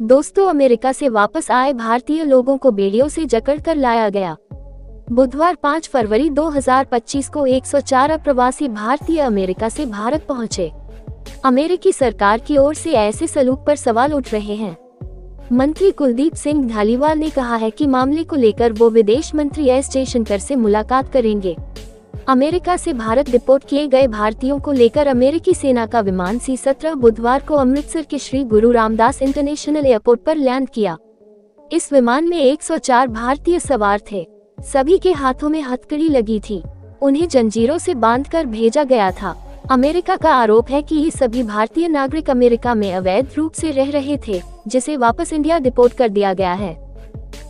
दोस्तों, अमेरिका से वापस आए भारतीय लोगों को बेड़ियों से जकड़कर लाया गया। बुधवार 5 फरवरी 2025 को 104 अप्रवासी भारतीय अमेरिका से भारत पहुंचे। अमेरिकी सरकार की ओर से ऐसे सलूक पर सवाल उठ रहे हैं। मंत्री कुलदीप सिंह धालीवाल ने कहा है कि मामले को लेकर वो विदेश मंत्री एस जयशंकर से मुलाकात करेंगे। अमेरिका से भारत डिपोर्ट किए गए भारतीयों को लेकर अमेरिकी सेना का विमान C-17 बुधवार को अमृतसर के श्री गुरु रामदास इंटरनेशनल एयरपोर्ट पर लैंड किया। इस विमान में 104 भारतीय सवार थे। सभी के हाथों में हथकड़ी लगी थी। उन्हें जंजीरों से बांधकर भेजा गया था। अमेरिका का आरोप है कि ये सभी भारतीय नागरिक अमेरिका में अवैध रूप से रह रहे थे, जिसे वापस इंडिया डिपोर्ट कर दिया गया है।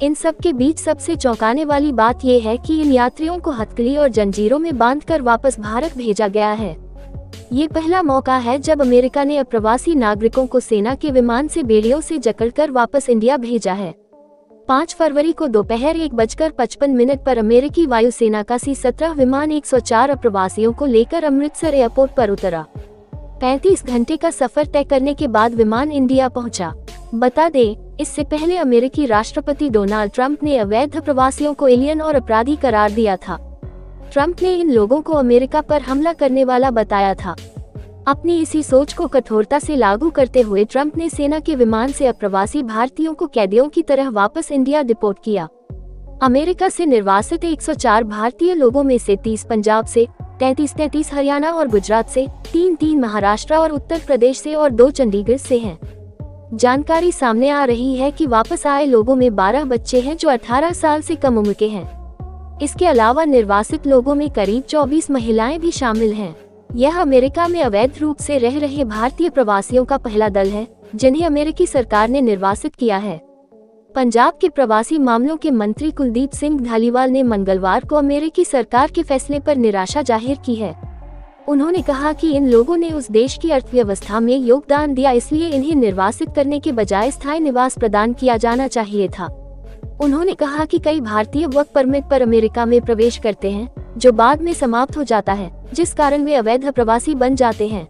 इन सब के बीच सबसे चौंकाने वाली बात यह है कि इन यात्रियों को हथकड़ी और जंजीरों में बांधकर वापस भारत भेजा गया है। ये पहला मौका है जब अमेरिका ने अप्रवासी नागरिकों को सेना के विमान से बेड़ियों से जकड़कर वापस इंडिया भेजा है। 5 फरवरी को दोपहर 1:55 पर अमेरिकी वायुसेना का C-17 विमान 104 अप्रवासियों को लेकर अमृतसर एयरपोर्ट पर उतरा। 35 घंटे का सफर तय करने के बाद विमान इंडिया पहुंचा। बता दें, इससे पहले अमेरिकी राष्ट्रपति डोनाल्ड ट्रंप ने अवैध प्रवासियों को एलियन और अपराधी करार दिया था। ट्रंप ने इन लोगों को अमेरिका पर हमला करने वाला बताया था। अपनी इसी सोच को कठोरता से लागू करते हुए ट्रंप ने सेना के विमान से अप्रवासी भारतीयों को कैदियों की तरह वापस इंडिया डिपोर्ट किया। अमेरिका से निर्वासित 104 भारतीय लोगों में से 30 पंजाब से, 33 हरियाणा और गुजरात से, 3 महाराष्ट्र और उत्तर प्रदेश से और 2 चंडीगढ़ से हैं। जानकारी सामने आ रही है कि वापस आए लोगों में 12 बच्चे हैं जो 18 साल से कम उम्र के हैं। इसके अलावा निर्वासित लोगों में करीब 24 महिलाएं भी शामिल हैं। यह अमेरिका में अवैध रूप से रह रहे भारतीय प्रवासियों का पहला दल है, जिन्हें अमेरिकी सरकार ने निर्वासित किया है। पंजाब के प्रवासी मामलों के मंत्री कुलदीप सिंह धालीवाल ने मंगलवार को अमेरिकी सरकार के फैसले पर निराशा जाहिर की है। उन्होंने कहा कि इन लोगों ने उस देश की अर्थव्यवस्था में योगदान दिया, इसलिए इन्हें निर्वासित करने के बजाय स्थायी निवास प्रदान किया जाना चाहिए था। उन्होंने कहा कि कई भारतीय वर्क परमिट पर अमेरिका में प्रवेश करते हैं, जो बाद में समाप्त हो जाता है, जिस कारण वे अवैध प्रवासी बन जाते हैं।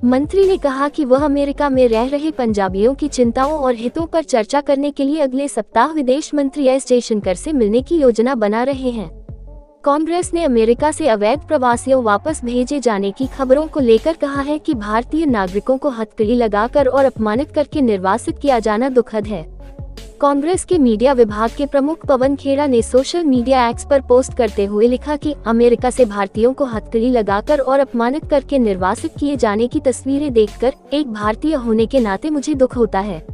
मंत्री ने कहा कि वह अमेरिका में रह रहे पंजाबियों की चिंताओं और हितों पर चर्चा करने के लिए अगले सप्ताह विदेश मंत्री एस जयशंकर से मिलने की योजना बना रहे हैं। कांग्रेस ने अमेरिका से अवैध प्रवासियों वापस भेजे जाने की खबरों को लेकर कहा है कि भारतीय नागरिकों को हथकड़ी लगाकर और अपमानित करके निर्वासित किया जाना दुखद है। कांग्रेस के मीडिया विभाग के प्रमुख पवन खेड़ा ने सोशल मीडिया एक्स पर पोस्ट करते हुए लिखा कि अमेरिका से भारतीयों को हथकड़ी लगाकर और अपमानित करके निर्वासित किए जाने की तस्वीरें देखकर एक भारतीय होने के नाते मुझे दुख होता है।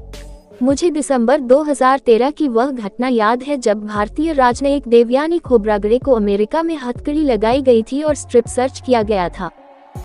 मुझे दिसंबर 2013 की वह घटना याद है जब भारतीय राजनयिक देवयानी खोब्रागड़े को अमेरिका में हथकड़ी लगाई गई थी और स्ट्रिप सर्च किया गया था।